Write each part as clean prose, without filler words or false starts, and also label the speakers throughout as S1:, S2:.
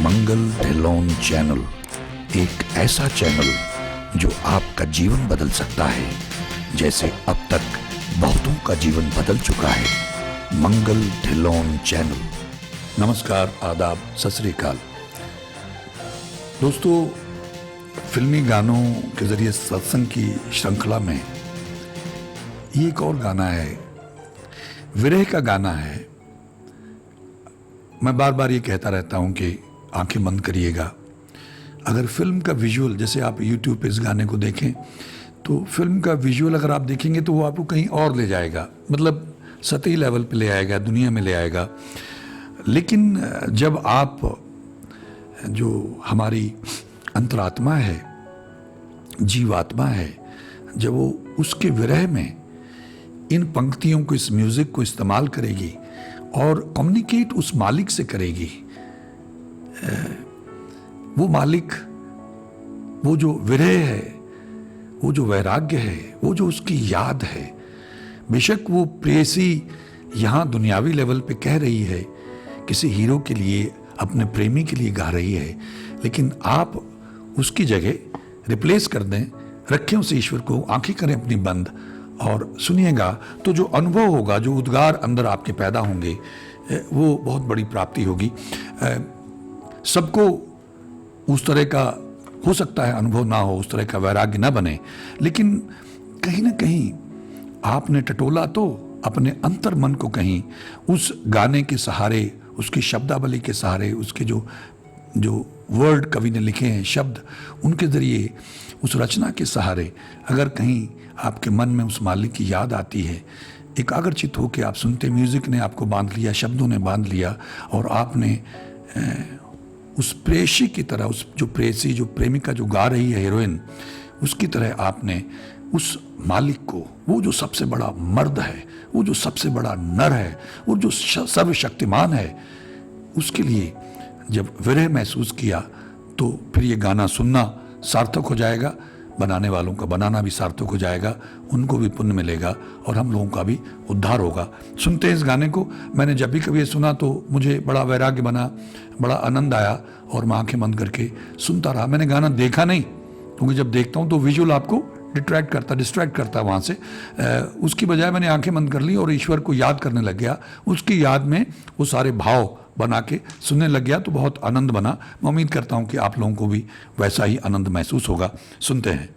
S1: मंगल Dhillon channel, एक ऐसा channel जो आपका जीवन बदल सकता है, जैसे अब तक बहुतों का जीवन बदल चुका है। मंगल ढिल्लोन चैनल। नमस्कार, आदाब, सत श्री अकाल। दोस्तों, फिल्मी गानों के जरिए सत्संग की श्रृंखला में ये एक और गाना है, विरह का गाना है। मैं बार बार ये कहता रहता हूँ कि आंखें बंद करिएगा। अगर फिल्म का विजुअल, जैसे आप YouTube पे इस गाने को देखें तो फिल्म का विजुअल अगर आप देखेंगे तो वो आपको कहीं और ले जाएगा, मतलब सतही लेवल पे ले आएगा, दुनिया में ले आएगा। लेकिन जब आप, जो हमारी अंतरात्मा है, जीवात्मा है, जब वो उसके विरह में इन पंक्तियों को, इस म्यूजिक को इस्तेमाल करेगी और कम्युनिकेट उस मालिक से करेगी, वो मालिक, वो जो विरह है, वो जो वैराग्य है, वो जो उसकी याद है। बेशक वो प्रेयसी यहाँ दुनियावी लेवल पे कह रही है, किसी हीरो के लिए, अपने प्रेमी के लिए गा रही है, लेकिन आप उसकी जगह रिप्लेस कर दें, रखें उस ईश्वर को, आंखें करें अपनी बंद और सुनिएगा, तो जो अनुभव होगा, जो उद्गार अंदर आपके पैदा होंगे, वो बहुत बड़ी प्राप्ति होगी। सबको उस तरह का हो सकता है अनुभव ना हो, उस तरह का वैराग्य ना बने, लेकिन कहीं ना कहीं आपने टटोला तो अपने अंतर मन को कहीं उस गाने के सहारे, उसकी शब्दावली के सहारे, उसके जो वर्ड कवि ने लिखे हैं, शब्द, उनके ज़रिए, उस रचना के सहारे अगर कहीं आपके मन में उस मालिक की याद आती है, एकाग्रचित होकर आप सुनते, म्यूज़िक ने आपको बांध लिया, शब्दों ने बांध लिया और आपने उस प्रेयसी की तरह, उस जो प्रेयसी, जो प्रेमिका जो गा रही है, हीरोइन, उसकी तरह आपने उस मालिक को, वो जो सबसे बड़ा मर्द है, वो जो सबसे बड़ा नर है, वो जो सर्वशक्तिमान है, उसके लिए जब विरह महसूस किया तो फिर ये गाना सुनना सार्थक हो जाएगा, बनाने वालों का बनाना भी सार्थक हो जाएगा, उनको भी पुण्य मिलेगा और हम लोगों का भी उद्धार होगा। सुनते हैं इस गाने को। मैंने जब भी कभी ये सुना तो मुझे बड़ा वैराग्य बना, बड़ा आनंद आया और मैं आंखें बंद करके सुनता रहा। मैंने गाना देखा नहीं, क्योंकि जब देखता हूँ तो विजुअल आपको डिस्ट्रैक्ट करता वहाँ से। उसकी बजाय मैंने आंखें बंद कर ली और ईश्वर को याद करने लग गया, उसकी याद में वो सारे भाव बना के सुनने लग गया, तो बहुत आनंद बना। मैं उम्मीद करता हूँ कि आप लोगों को भी वैसा ही आनंद महसूस होगा। सुनते हैं।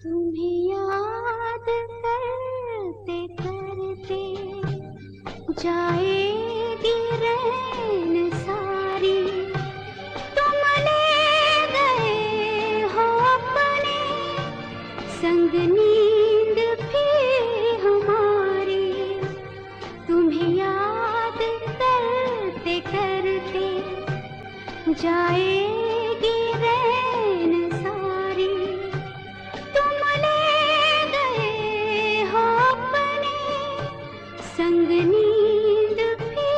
S2: तुम्हें याद करते करते जाएगी रैन सारी, तुम ले गए हो अपने संग नींद भी हमारी। तुम्हें याद करते करते जाएगी रैन सारी, तुम ले गए हो अपने संग नींद भी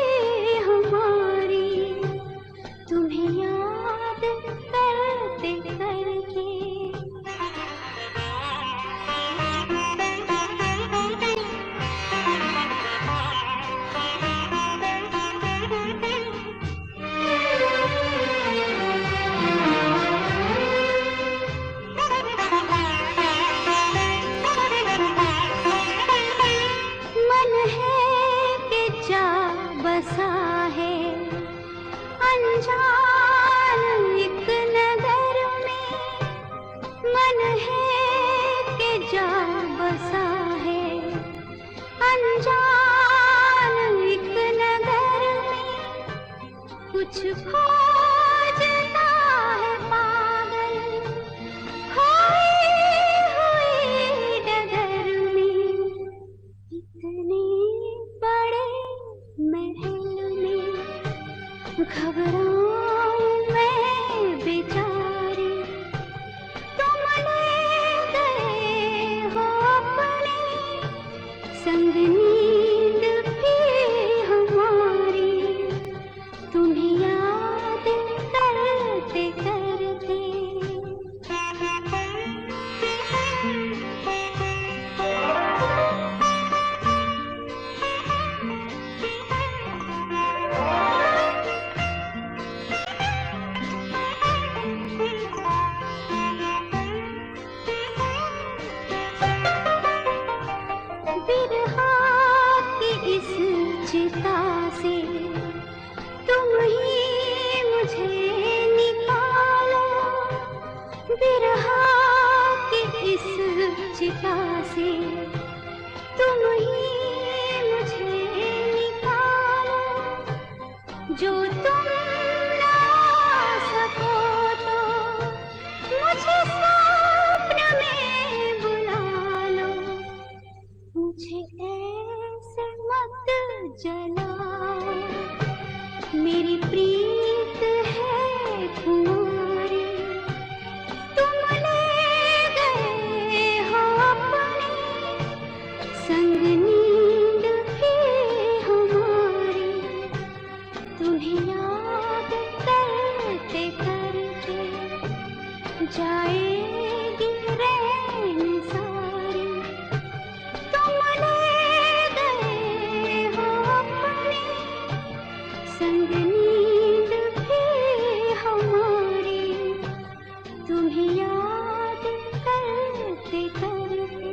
S2: हमारी। तुम्हें याद करते करते मन है कि जा बसा है अनजान एक नगर में, मन है कि जा बसा है अनजान एक नगर में, कुछ खोजता है पागल खोई हुई डगर में। इतने बड़े महल में घबराऊं मैं बेचारी, तुम ले गए हो अपने संग नींद भी हमारी। तुम्हें याद चिता से तुम ही मुझे निकालो, जो तुम ना सको तो मुझे स्वप्न में बुला लो, मुझे ऐसे मत जलाओ, मेरी प्रीत है तुम्हारी, तुम ले गए हो अपने संग नींद भी हमारी, तुम्हें याद करते करते जाएगी रैन सारी, तुम ले गए हो अपने संग नींद भी हमारी, तुम्हें याद करते करते,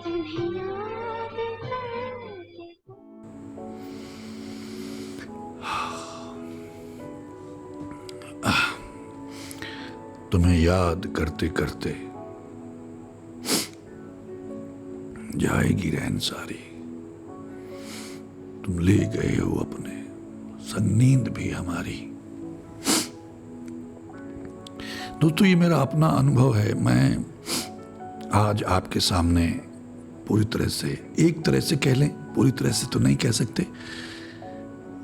S2: तुम्हें याद करते करते।
S1: तुम्हें याद करते करते जाएगी रैन सारी, तुम ले गए हो अपने संग नींद भी हमारी। दोस्तों, ये मेरा अपना अनुभव है। मैं आज आपके सामने पूरी तरह से, एक तरह से कह लें, पूरी तरह से तो नहीं कह सकते,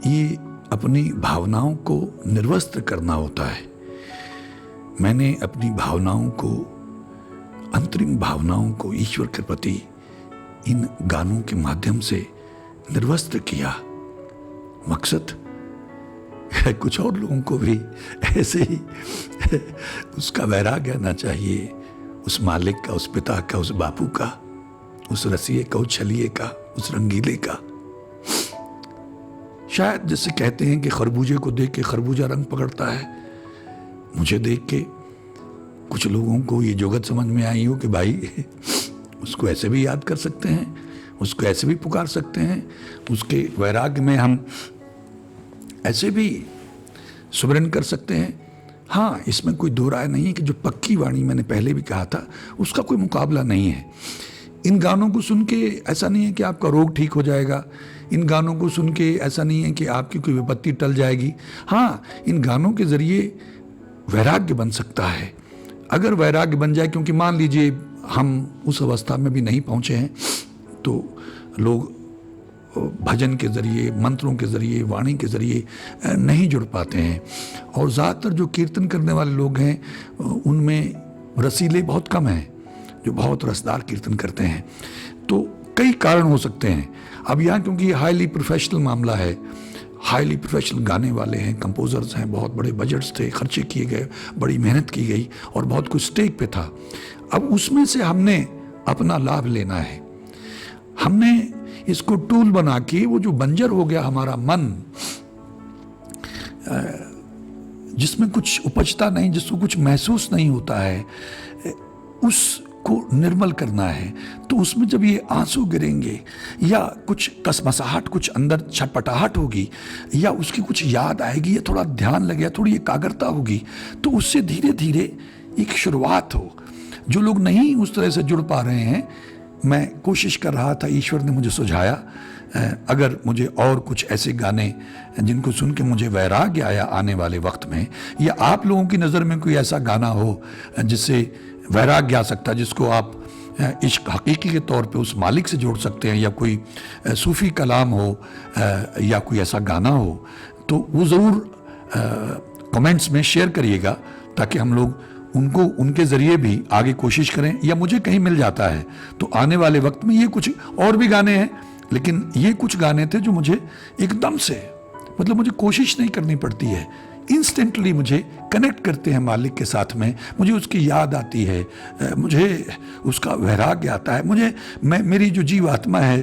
S1: ये अपनी भावनाओं को निर्वस्त्र करना होता है। मैंने अपनी भावनाओं को, अंतरिम भावनाओं को ईश्वर के प्रति इन गानों के माध्यम से निर्वस्त्र किया। मकसद है कुछ और लोगों को भी ऐसे ही उसका वैराग्य आना चाहिए, उस मालिक का, उस पिता का, उस बापू का, उस रसिए का, उस छलिए का, उस रंगीले का। शायद जैसे कहते हैं कि खरबूजे को देख के खरबूजा रंग पकड़ता है, मुझे देख के कुछ लोगों को ये जोगत समझ में आई हो कि भाई उसको ऐसे भी याद कर सकते हैं, उसको ऐसे भी पुकार सकते हैं, उसके वैराग्य में हम ऐसे भी सुमिरन कर सकते हैं। हाँ, इसमें कोई दो राय नहीं है कि जो पक्की वाणी मैंने पहले भी कहा था उसका कोई मुकाबला नहीं है। इन गानों को सुन के ऐसा नहीं है कि आपका रोग ठीक हो जाएगा, इन गानों को सुन के ऐसा नहीं है कि आपकी कोई विपत्ति टल जाएगी। हाँ, इन गानों के ज़रिए वैराग्य बन सकता है। अगर वैराग्य बन जाए, क्योंकि मान लीजिए हम उस अवस्था में भी नहीं पहुँचे हैं, तो लोग भजन के ज़रिए, मंत्रों के ज़रिए, वाणी के ज़रिए नहीं जुड़ पाते हैं। और ज़्यादातर जो कीर्तन करने वाले लोग हैं उनमें रसीले बहुत कम हैं जो बहुत रसदार कीर्तन करते हैं। तो कई कारण हो सकते हैं। अब यहाँ क्योंकि ये हाईली प्रोफेशनल मामला है, हाईली प्रोफेशनल गाने वाले हैं, कंपोजर्स हैं, बहुत बड़े बजट्स थे, खर्चे किए गए, बड़ी मेहनत की गई और बहुत कुछ स्टेक पे था। अब उसमें से हमने अपना लाभ लेना है। हमने इसको टूल बना के, वो जो बंजर हो गया हमारा मन, जिसमें कुछ उपजता नहीं, जिसको कुछ महसूस नहीं होता है, उसको निर्मल करना है। तो उसमें जब ये आंसू गिरेंगे या कुछ कसमसाहट, कुछ अंदर छटपटाहट होगी, या उसकी कुछ याद आएगी, या थोड़ा ध्यान लगेगा, थोड़ी एकाग्रता होगी, तो उससे धीरे धीरे एक शुरुआत हो। जो लोग नहीं उस तरह से जुड़ पा रहे हैं, मैं कोशिश कर रहा था, ईश्वर ने मुझे सुझाया, अगर मुझे और कुछ ऐसे गाने जिनको सुन के मुझे वैराग्य आया आने वाले वक्त में, या आप लोगों की नज़र में कोई ऐसा गाना हो जिससे वैराग्य आ सकता है, जिसको आप इश्क हकीकी के तौर पे उस मालिक से जोड़ सकते हैं, या कोई सूफ़ी कलाम हो, या कोई ऐसा गाना हो, तो वो ज़रूर कमेंट्स में शेयर करिएगा, ताकि हम लोग उनको, उनके ज़रिए भी आगे कोशिश करें। या मुझे कहीं मिल जाता है तो आने वाले वक्त में, ये कुछ और भी गाने हैं, लेकिन ये कुछ गाने थे जो मुझे एकदम से, मतलब मुझे कोशिश नहीं करनी पड़ती है, इंस्टेंटली मुझे कनेक्ट करते हैं मालिक के साथ में, मुझे उसकी याद आती है, मुझे उसका वैराग्य आता है, मेरी जो जीवात्मा है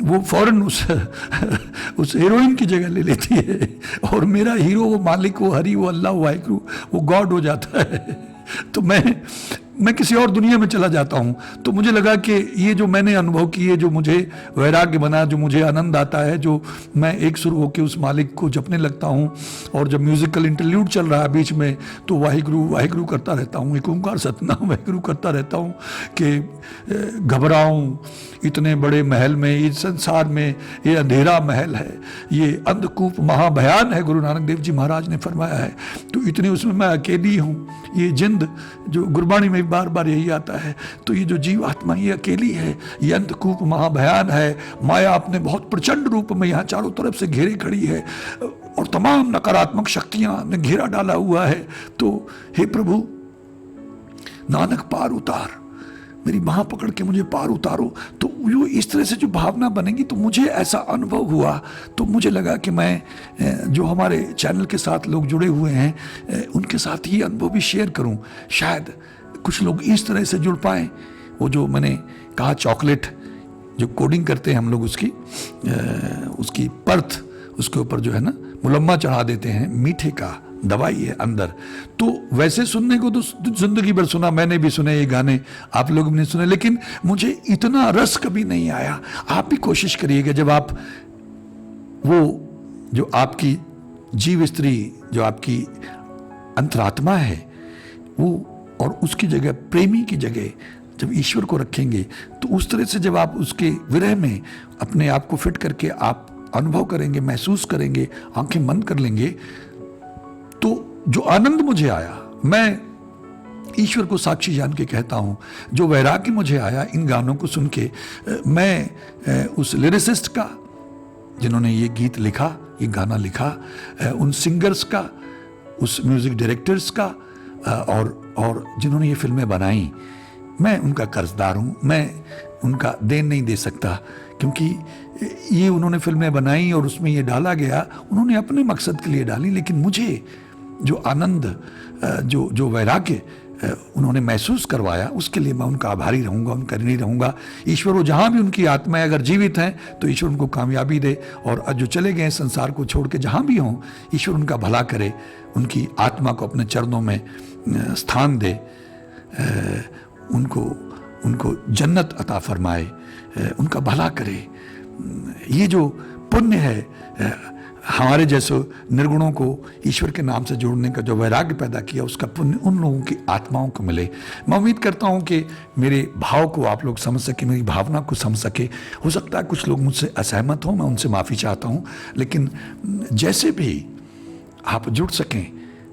S1: वो फौरन उस हीरोइन की जगह ले लेती है, और मेरा हीरो वो मालिक, वो हरि, वो अल्लाह, वो वाहिगुरु, वो गॉड हो जाता है। तो मैं किसी और दुनिया में चला जाता हूँ। तो मुझे लगा कि ये जो मैंने अनुभव किए, जो मुझे वैराग्य बना, जो मुझे आनंद आता है, जो मैं एक सुर होकर उस मालिक को जपने लगता हूँ, और जब म्यूजिकल इंटरल्यूड चल रहा है बीच में तो वाहिगुरु वाहिगुरु करता रहता हूँ, एक ओंकार सतनाम वाहिगुरु करता रहता हूँ कि घबराऊँ इतने बड़े महल में, इस संसार में ये अंधेरा महल है, ये अंधकूप महाभयान है, गुरु नानक देव जी महाराज ने फरमाया है। तो इतनी उसमें मैं अकेली हूँ, ये जिंद जो गुरबाणी में बार बार यही आता है, तो ये जो जीव आत्मा ये अकेली है, ये अंधकूप महाभयान है, माया अपने बहुत प्रचंड रूप में यहाँ चारों तरफ से घेरे खड़ी है और तमाम नकारात्मक शक्तियाँ ने घेरा डाला हुआ है। तो हे प्रभु नानक पार उतार, मेरी बाह पकड़ के मुझे पार उतारो। तो यो इस तरह से जो भावना बनेगी, तो मुझे ऐसा अनुभव हुआ, तो मुझे लगा कि मैं जो हमारे चैनल के साथ लोग जुड़े हुए हैं उनके साथ ये अनुभव भी शेयर करूं, शायद कुछ लोग इस तरह से जुड़ पाएं। वो जो मैंने कहा चॉकलेट जो कोडिंग करते हैं हम लोग, उसकी परत उसके ऊपर जो है ना मुलम्मा चढ़ा देते हैं, मीठे का दवाई है अंदर। तो वैसे सुनने को तो जिंदगी भर सुना, मैंने भी सुने ये गाने, आप लोग भी नहीं सुने, लेकिन मुझे इतना रस कभी नहीं आया। आप भी कोशिश करिएगा, जब आप वो जो आपकी जीव स्त्री, जो आपकी अंतरात्मा है, वो और उसकी जगह, प्रेमी की जगह जब ईश्वर को रखेंगे, तो उस तरह से जब आप उसके विरह में अपने आप को फिट करके आप अनुभव करेंगे, महसूस करेंगे, आंखें बंद कर लेंगे, तो जो आनंद मुझे आया, मैं ईश्वर को साक्षी जान के कहता हूँ, जो वैराग्य मुझे आया इन गानों को सुन के, मैं उस लिरिसिस्ट का जिन्होंने ये गीत लिखा, ये गाना लिखा, उन सिंगर्स का, उस म्यूजिक डायरेक्टर्स का, और जिन्होंने ये फिल्में बनाई, मैं उनका कर्जदार हूँ। मैं उनका देन नहीं दे सकता, क्योंकि ये उन्होंने फिल्में बनाई और उसमें ये डाला गया, उन्होंने अपने मकसद के लिए डाली, लेकिन मुझे जो आनंद, जो वैराग्य उन्होंने महसूस करवाया, उसके लिए मैं उनका आभारी रहूँगा, उनका ऋणी रहूँगा। ईश्वर वो जहाँ भी उनकी आत्माएं अगर जीवित हैं तो ईश्वर उनको कामयाबी दे, और जो चले गए संसार को छोड़ के जहाँ भी हों, ईश्वर उनका भला करे, उनकी आत्मा को अपने चरणों में स्थान दे, उनको जन्नत अता फरमाए, उनका भला करे। ये जो पुण्य है, हमारे जैसे निर्गुणों को ईश्वर के नाम से जोड़ने का जो वैराग्य पैदा किया, उसका पुण्य उन लोगों की आत्माओं को मिले। मैं उम्मीद करता हूँ कि मेरे भाव को आप लोग समझ सके, मेरी भावना को समझ सके। हो सकता है कुछ लोग मुझसे असहमत हों, मैं उनसे माफ़ी चाहता हूँ, लेकिन जैसे भी आप जुड़ सकें,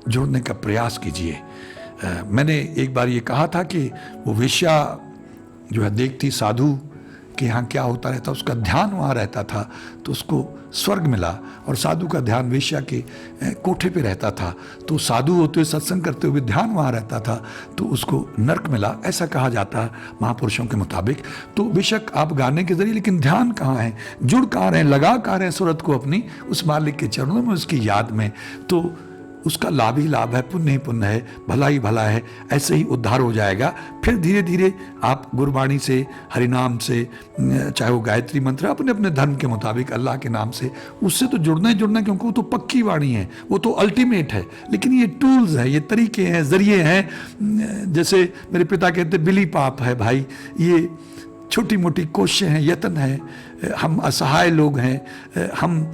S1: जुड़ने का प्रयास कीजिए। मैंने एक बार ये कहा था कि वो वेश्या जो है देखती साधु कि यहाँ क्या होता रहता, उसका ध्यान वहाँ रहता था, तो उसको स्वर्ग मिला, और साधु का ध्यान वेश्या के कोठे पे रहता था, तो साधु होते हुए, सत्संग करते हुए ध्यान वहाँ रहता था, तो उसको नर्क मिला, ऐसा कहा जाता है महापुरुषों के मुताबिक। तो बेशक आप गाने के जरिए, लेकिन ध्यान कहाँ है, जुड़ कहाँ रहे, लगा कहाँ रहे सूरत को अपनी उस मालिक के चरणों में, उसकी याद में, तो उसका लाभ ही लाभ है, पुण्य ही पुण्य है, भला ही भला है। ऐसे ही उद्धार हो जाएगा। फिर धीरे धीरे आप गुरबाणी से, हरिनाम से, चाहे वो गायत्री मंत्र, अपने अपने धर्म के मुताबिक अल्लाह के नाम से, उससे तो जुड़ना ही जुड़ना, क्योंकि वो तो पक्की वाणी है, वो तो अल्टीमेट है। लेकिन ये टूल्स हैं, ये तरीके हैं, जरिए हैं। जैसे मेरे पिता कहते, बिली पाप है भाई, ये छोटी मोटी कोशिशें हैं, यत्न है, हम असहाय लोग हैं, हम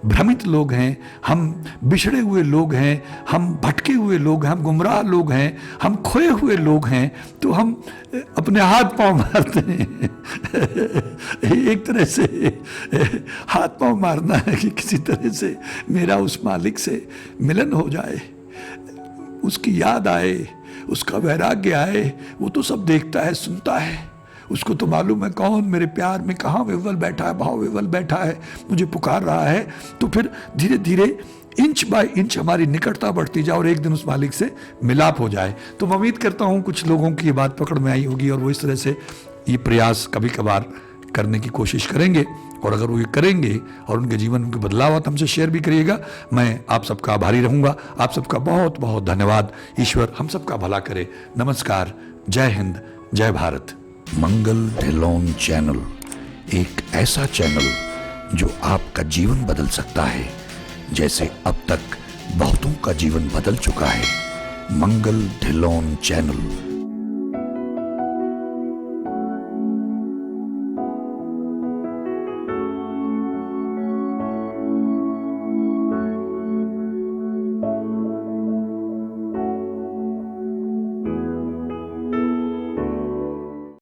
S1: भ्रमित लोग हैं, हम बिछड़े हुए लोग हैं, हम भटके हुए लोग हैं, हम गुमराह लोग हैं, हम खोए हुए लोग हैं, तो हम अपने हाथ पांव मारते हैं। एक तरह से हाथ पांव मारना है कि किसी तरह से मेरा उस मालिक से मिलन हो जाए, उसकी याद आए, उसका वैराग्य आए। वो तो सब देखता है, सुनता है, उसको तो मालूम है कौन मेरे प्यार में कहाँ विवल बैठा है, भाव विवल बैठा है, मुझे पुकार रहा है। तो फिर धीरे धीरे इंच बाय इंच हमारी निकटता बढ़ती जाए और एक दिन उस मालिक से मिलाप हो जाए। तो मैं उम्मीद करता हूँ कुछ लोगों की ये बात पकड़ में आई होगी और वो इस तरह से ये प्रयास कभी कभार करने की कोशिश करेंगे। और अगर वो ये करेंगे और उनके जीवन में बदलाव हो तो हमसे शेयर भी करिएगा। मैं आप सबका आभारी रहूँगा। आप सबका बहुत बहुत धन्यवाद। ईश्वर हम सबका भला करे। नमस्कार। जय हिंद, जय भारत।
S3: मंगल ढिल्लोन चैनल एक ऐसा चैनल जो आपका जीवन बदल सकता है, जैसे अब तक बहुतों का जीवन बदल चुका है। मंगल ढिल्लोन चैनल।